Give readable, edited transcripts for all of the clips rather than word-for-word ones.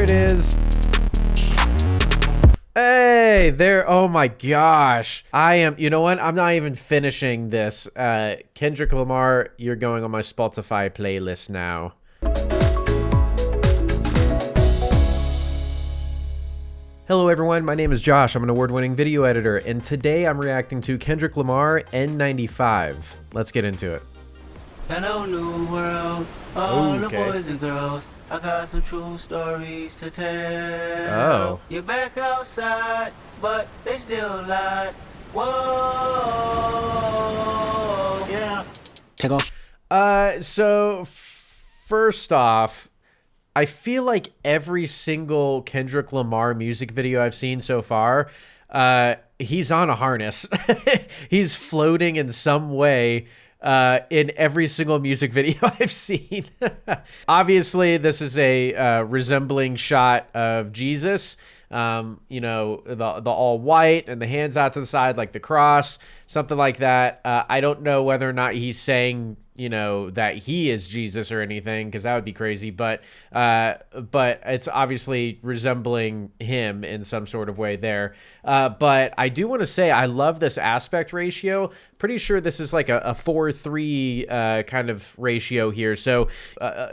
There it is. Hey, there. Oh my gosh. You know what? I'm not even finishing this. Kendrick Lamar, you're going on my Spotify playlist now. Hello everyone, my name is Josh. I'm an award-winning video editor, and today I'm reacting to Kendrick Lamar, N95. Let's get into it. Hello, new world, all the boys and girls. I got some true stories to tell. Oh. You're back outside, but they still lied. Whoa, yeah. Take off. So first off, I feel like every single Kendrick Lamar music video I've seen so far, he's on a harness. He's floating in some way in every single music video I've seen. Obviously, this is a resembling shot of Jesus. You know, the all white and the hands out to the side like the cross, something like that. I don't know whether or not he's saying, you know, that he is Jesus or anything, because that would be crazy. But it's obviously resembling him in some sort of way there. But I do want to say I love this aspect ratio. Pretty sure this is like a 4:3 kind of ratio here. So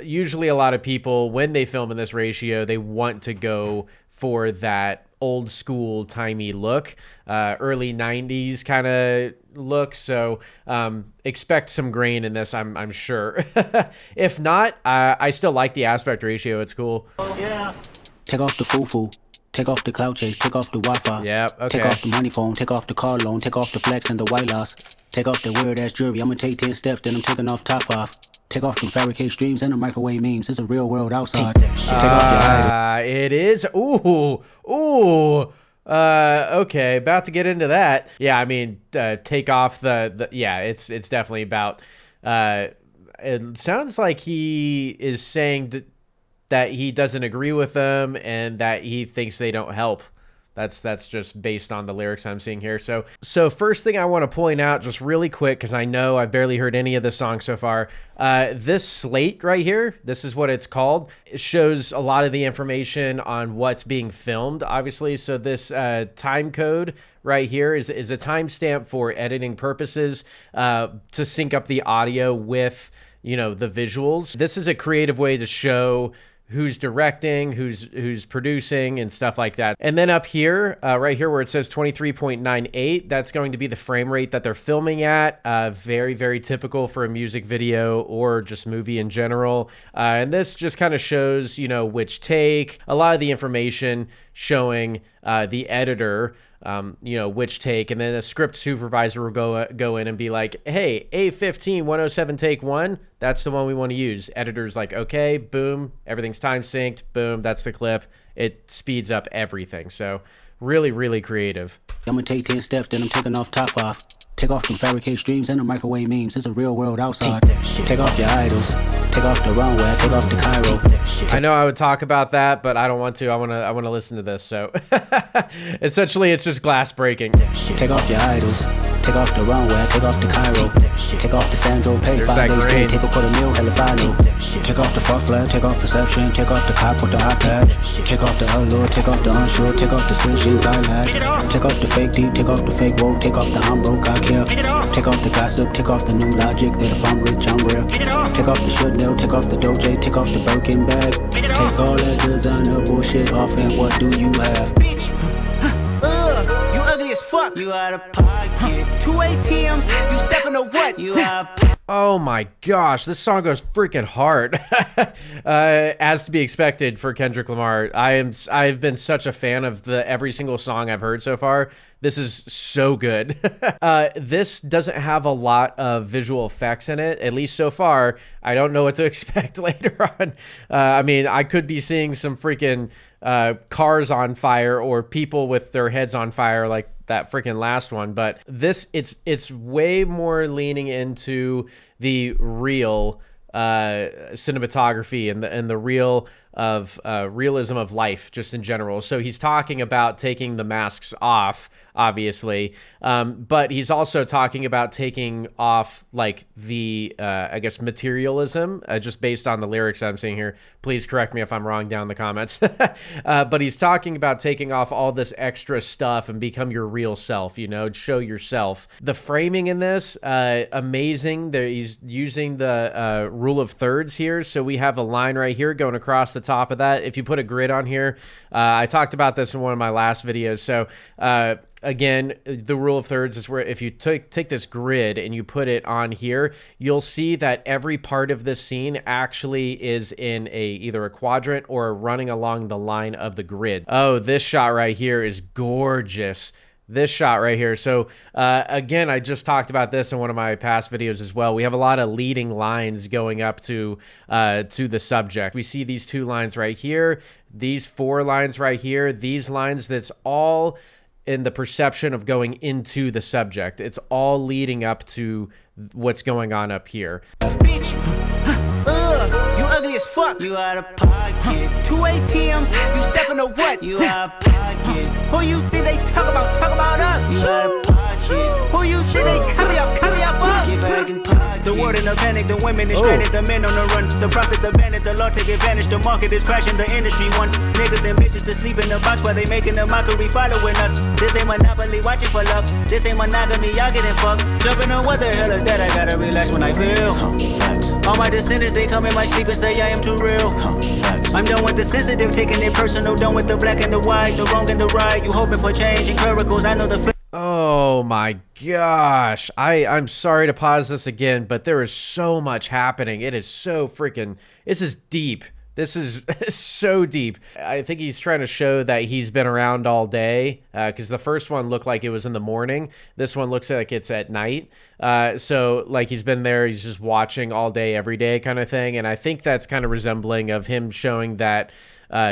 usually a lot of people, when they film in this ratio, they want to go for that old school timey look, early 90s kind of look. So expect some grain in this, I'm sure. If not, I still like the aspect ratio. It's cool. Yeah. Take off the foo-foo. Take off the cloud chase. Take off the Wi-Fi. Yeah, okay. Take off the money phone. Take off the car loan. Take off the flex and the white loss. Take off the weird ass jewelry. I'm gonna take 10 steps, then I'm taking off top off. Take off them fabricate streams and the microwave memes. It's a real world outside. Take off your eyes. It is. Ooh. Okay, about to get into that. Yeah, I mean, take off the yeah, it's definitely about, it sounds like he is saying that he doesn't agree with them and that he thinks they don't help. That's just based on the lyrics I'm seeing here. So first thing I want to point out just really quick, because I know I've barely heard any of the songs so far. This slate right here, this is what it's called. It shows a lot of the information on what's being filmed, obviously. So this time code right here is a timestamp for editing purposes, to sync up the audio with, you know, the visuals. This is a creative way to show who's directing, who's producing, and stuff like that. And then up here, right here where it says 23.98, that's going to be the frame rate that they're filming at. Very, very typical for a music video or just movie in general. And this just kind of shows, you know, which take, a lot of the information showing the editor, you know, which take, and then a script supervisor will go in and be like, hey, A15 107 take 1, that's the one we want to use. Editor's like, okay, boom, everything's time synced, boom, that's the clip. It speeds up everything. So really, really creative. I'm gonna take 10 steps, then I'm taking off top off. Take off them fabricate streams and the microwave memes. It's a real world outside. Take off your idols. Take off the runway. Take off the Cairo. I know I would talk about that, but I don't want to. I want to listen to this. So essentially, it's just glass breaking. Take off your idols. Take off the runway. Take off the Cairo. Take off the Sandro. Pay There's 5 days that straight. Take a quarter meal. Hella final. Take off the fuck flag. Take off perception. Take off the cop with the iPad. Take off the allure. Take off the unsure. Take off decisions I lack. Take off the fake deep. Take off the fake woke. Take off the I'm broke. I care. Take off the gossip. Take off the new logic. That if I'm rich, I'm rare. Take off the Chanel. Take off the Doja. Take off the Birkin bag. Take all that designer bullshit off, and what do you have? Bitch. You ugly as fuck. You out of pocket. 2 ATMs. You stepping to what? You out. Oh my gosh, this song goes freaking hard. As to be expected for Kendrick Lamar. I've been such a fan of every single song I've heard so far. This is so good. This doesn't have a lot of visual effects in it, at least so far. I don't know what to expect later on. I mean, I could be seeing some freaking cars on fire or people with their heads on fire like that freaking last one, but this it's way more leaning into the real cinematography and the real realism of life just in general. So he's talking about taking the masks off, obviously, but he's also talking about taking off like the I guess materialism, just based on the lyrics I'm seeing here. Please correct me if I'm wrong down in the comments. But he's talking about taking off all this extra stuff and become your real self, you know, show yourself. The framing in this, amazing. He's using the rule of thirds here. So we have a line right here going across the top of that. If you put a grid on here, I talked about this in one of my last videos. So again, the rule of thirds is where if you take this grid and you put it on here, you'll see that every part of this scene actually is in either a quadrant or running along the line of the grid. Oh, this shot right here is gorgeous. This shot right here. So again, I just talked about this in one of my past videos as well. We have a lot of leading lines going up to the subject. We see these 2 lines right here, these 4 lines right here, these lines, that's all in the perception of going into the subject. It's all leading up to what's going on up here. Bitch, you ugly as fuck. You out of pocket. 2 ATMs, you stepping to what? You out of pocket. Who you think they talk about? Talk about us. You out of pocket. Who you think they carry up us? Get back in pocket. The world in a panic, the women is stranded, the men on the run. The profits abandoned, the law take advantage. The market is crashing, the industry wants niggas and bitches to sleep in the box while they making a mockery following us. This ain't monopoly, watching for luck. This ain't monogamy, y'all getting fucked. Jumping on what the hell is that? I gotta relax when I feel. All my descendants, they come in my sleep and say I am too real. I'm done with the sensitive, taking it personal. Done with the black and the white, the wrong and the right. You hoping for change and miracles, I know the Oh my gosh. I'm sorry to pause this again, but there is so much happening. It is so freaking, this is deep. This is so deep. I think he's trying to show that he's been around all day, because the first one looked like it was in the morning. This one looks like it's at night. So like he's been there, he's just watching all day, every day kind of thing. And I think that's kind of resembling of him showing that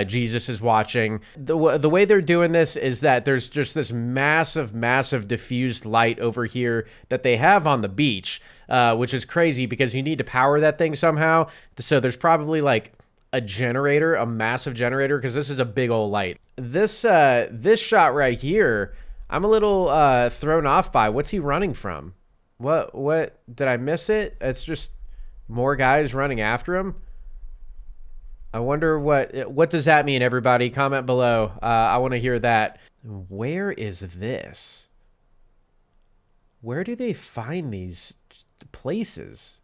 Jesus is watching. The way they're doing this is that there's just this massive diffused light over here that they have on the beach, which is crazy because you need to power that thing somehow. So there's probably like a generator, a massive generator, because this is a big old light. This shot right here, I'm a little thrown off by. What's he running from? What did I miss it? It's just more guys running after him. I wonder what does that mean, everybody? Comment below. I want to hear that. Where is this? Where do they find these places?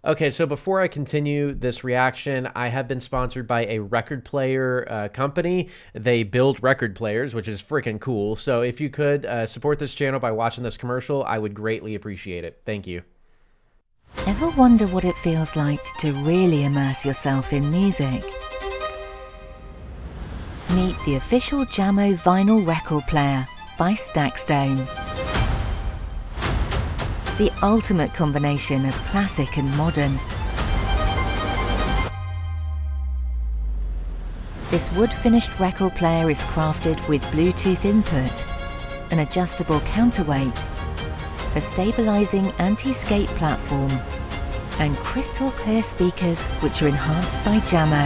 Okay, so before I continue this reaction, I have been sponsored by a record player company. They build record players, which is freaking cool. So if you could support this channel by watching this commercial, I would greatly appreciate it. Thank you. Ever wonder what it feels like to really immerse yourself in music? Meet the official Jammo vinyl record player by Stackstone. The ultimate combination of classic and modern. This wood-finished record player is crafted with Bluetooth input, an adjustable counterweight, a stabilizing anti-skate platform, and crystal clear speakers which are enhanced by Jammo.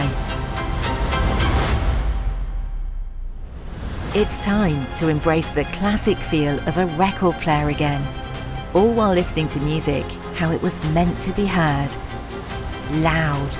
It's time to embrace the classic feel of a record player again, all while listening to music how it was meant to be heard. Loud.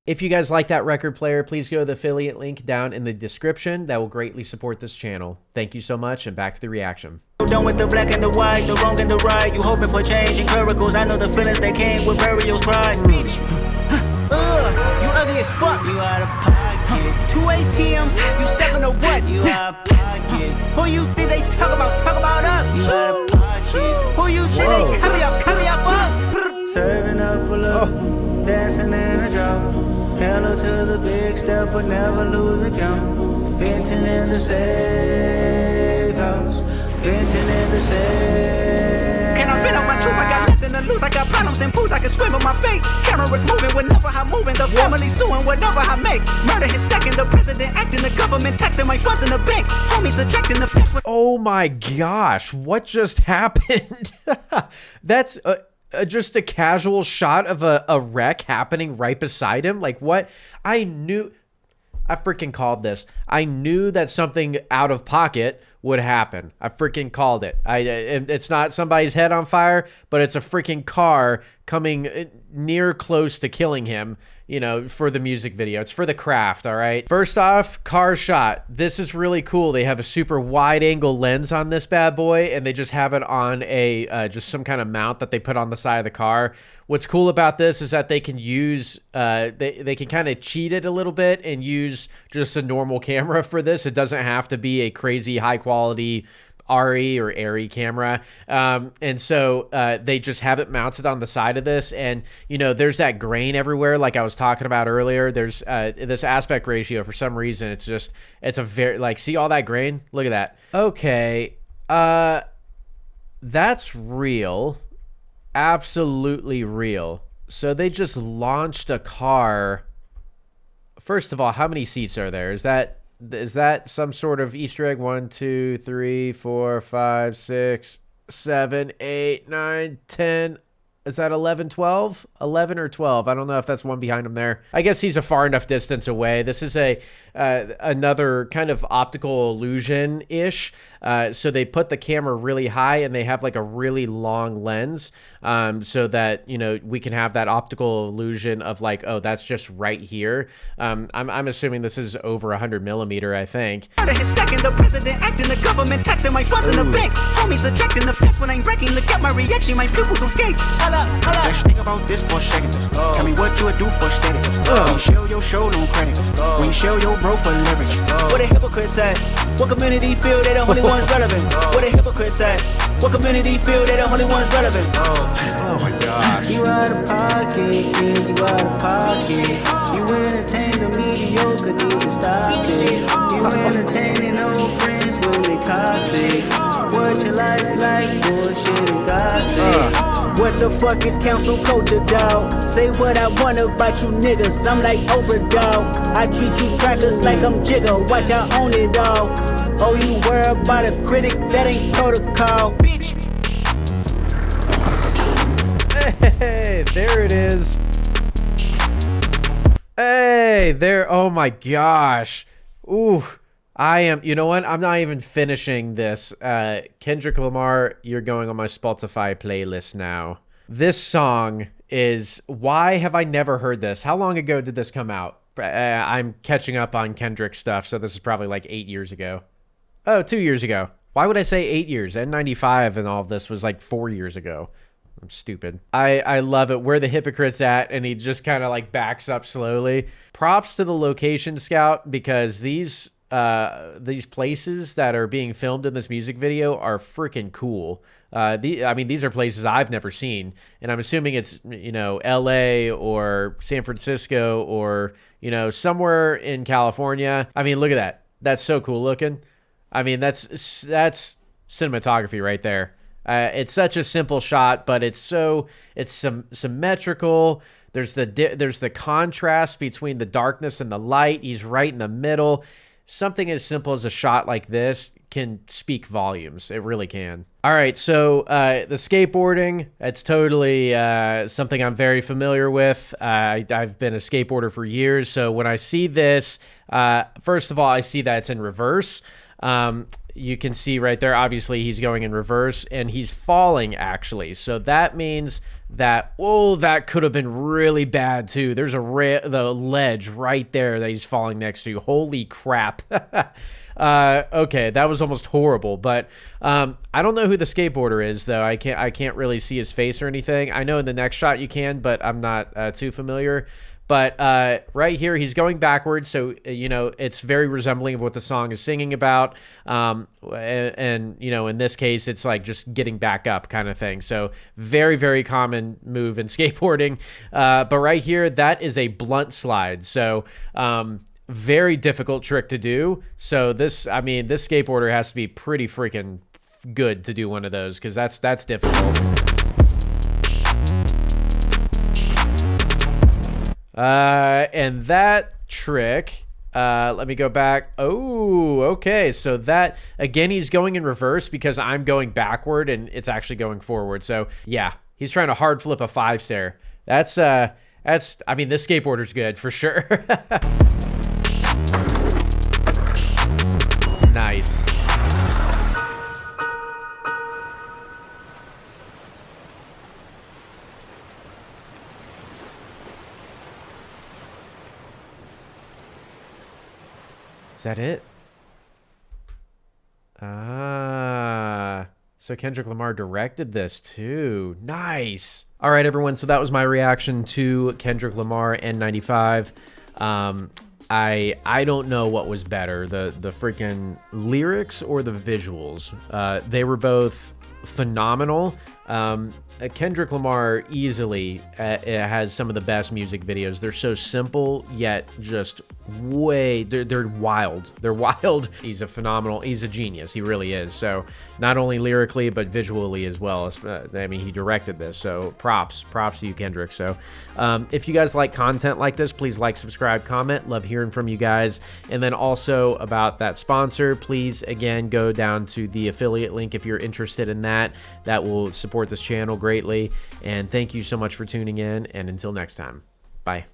If you guys like that record player, please go to the affiliate link down in the description. That will greatly support this channel. Thank you so much, and back to the reaction. Done with the black and the white, the wrong and the right. You hoping for change and miracles. I know the feelings that came with burial cries. Bitch, you ugly as fuck. You out of pocket. 2 ATMs, you stepping to what? You out of pocket. Who you think they talk about? Talk about us. You out of pocket. Who you think they carry up us? Serving up a look, dancing in a drop. Hello to the big step, but never lose a count. Venting in the safe house. Venting in the safe. Can I fit on my truth? I got nothing to lose. I got phantoms and pools, I can swim with my fate. Cameras moving whenever I'm moving, the family suing whatever I make. Murder is stacking, the president acting, the government taxing my funds in the bank. Homies ejecting the fence with. Oh my gosh, what just happened? That's just a casual shot of a wreck happening right beside him. Like, what? I freaking called this. I knew that something out of pocket would happen. I freaking called it. It's not somebody's head on fire, but it's a freaking car coming near close to killing him, you know, for the music video. It's for the craft, all right? First off, car shot. This is really cool. They have a super wide angle lens on this bad boy, and they just have it on a just some kind of mount that they put on the side of the car. What's cool about this is that they can use, they can kind of cheat it a little bit and use just a normal camera for this. It doesn't have to be a crazy high quality RE or ARRI camera. And so they just have it mounted on the side of this. And, you know, there's that grain everywhere, like I was talking about earlier. There's this aspect ratio, for some reason, it's a very, like, see all that grain? Look at that. Okay. That's real. Absolutely real. So they just launched a car. First of all, how many seats are there? Is that some sort of Easter egg? 1, 2, 3, 4, 5, 6, 7, 8, 9, 10. Is that 11, 12? 11 or 12. I don't know if that's one behind him there. I guess he's a far enough distance away. This is another kind of optical illusion-ish. So they put the camera really high and they have like a really long lens so that, you know, we can have that optical illusion of like, oh, that's just right here. I'm assuming this is over 100 millimeter, I think. Stacking the president acting, the government taxing my funds in the bank. Homies ejecting the fence when I'm breaking. Look at my reaction, my pupils on skates. Let's think about this for a second. Tell me what you would do for status. When you show your show no credit. When you show your bro for leverage. What a hypocrite said. What community feel they the only ones relevant? What a hypocrite said. What community feel they the only ones relevant? Oh my gosh. You out of pocket, yeah, you out of pocket. You entertain the mediocre, need to stop it. You entertaining old friends when they toxic. What your life like, bullshit and gossip. What the fuck is council culture, dawg? Say what I want about you niggas, I'm like Oprah, dawg. I treat you crackers like I'm Jigga, watch I own it all. Oh, you worry about a critic, that ain't protocol, bitch. Hey, there it is. Hey, there, oh my gosh. Ooh. You know what? I'm not even finishing this. Kendrick Lamar, you're going on my Spotify playlist now. This song is, why have I never heard this? How long ago did this come out? I'm catching up on Kendrick stuff, so this is probably like 8 years ago. Oh, 2 years ago. Why would I say 8 years? N95 and all of this was like 4 years ago. I'm stupid. I love it. Where the hypocrite's at, and he just kind of like backs up slowly. Props to the location scout, because these places that are being filmed in this music video are freaking cool. I mean, these are places I've never seen, and I'm assuming it's, you know, LA or San Francisco or, you know, somewhere in California. I mean, look at that. That's so cool looking. I mean, that's cinematography right there. It's such a simple shot, but it's symmetrical. There's the contrast between the darkness and the light. He's right in the middle. Something as simple as a shot like this can speak volumes. It really can. All right, so the skateboarding, it's totally something I'm very familiar with. I've been a skateboarder for years, so when I see this, first of all, I see that it's in reverse. You can see right there, obviously, he's going in reverse, and he's falling, actually. So that means that, oh, that could have been really bad, too. There's the ledge right there that he's falling next to. Holy crap. Okay, that was almost horrible. But I don't know who the skateboarder is, though. I can't really see his face or anything. I know in the next shot you can, but I'm not too familiar. But right here, he's going backwards, so, you know, it's very resembling of what the song is singing about. And, you know, in this case, it's like just getting back up kind of thing. So very, very common move in skateboarding. But right here, that is a blunt slide. So very difficult trick to do. So this skateboarder has to be pretty freaking good to do one of those, because that's difficult. And that trick, let me go back. Oh, okay. So that, again, he's going in reverse because I'm going backward and it's actually going forward. So yeah, he's trying to hard flip a 5-stair. That's, I mean, this skateboarder's good for sure. Nice. Is that it? So Kendrick Lamar directed this too. Nice. All right, everyone. So that was my reaction to Kendrick Lamar N95. I don't know what was better, the freaking lyrics or the visuals. They were both phenomenal. Kendrick Lamar easily has some of the best music videos. They're so simple yet just they're wild. They're wild. He's a genius. He really is. So not only lyrically but visually as well. I mean, he directed this, so props to you, Kendrick. So if you guys like content like this, please like, subscribe, comment. Love hearing from you guys. And then also about that sponsor, please again go down to the affiliate link if you're interested in that. That will support this channel greatly. And thank you so much for tuning in, and until next time, bye.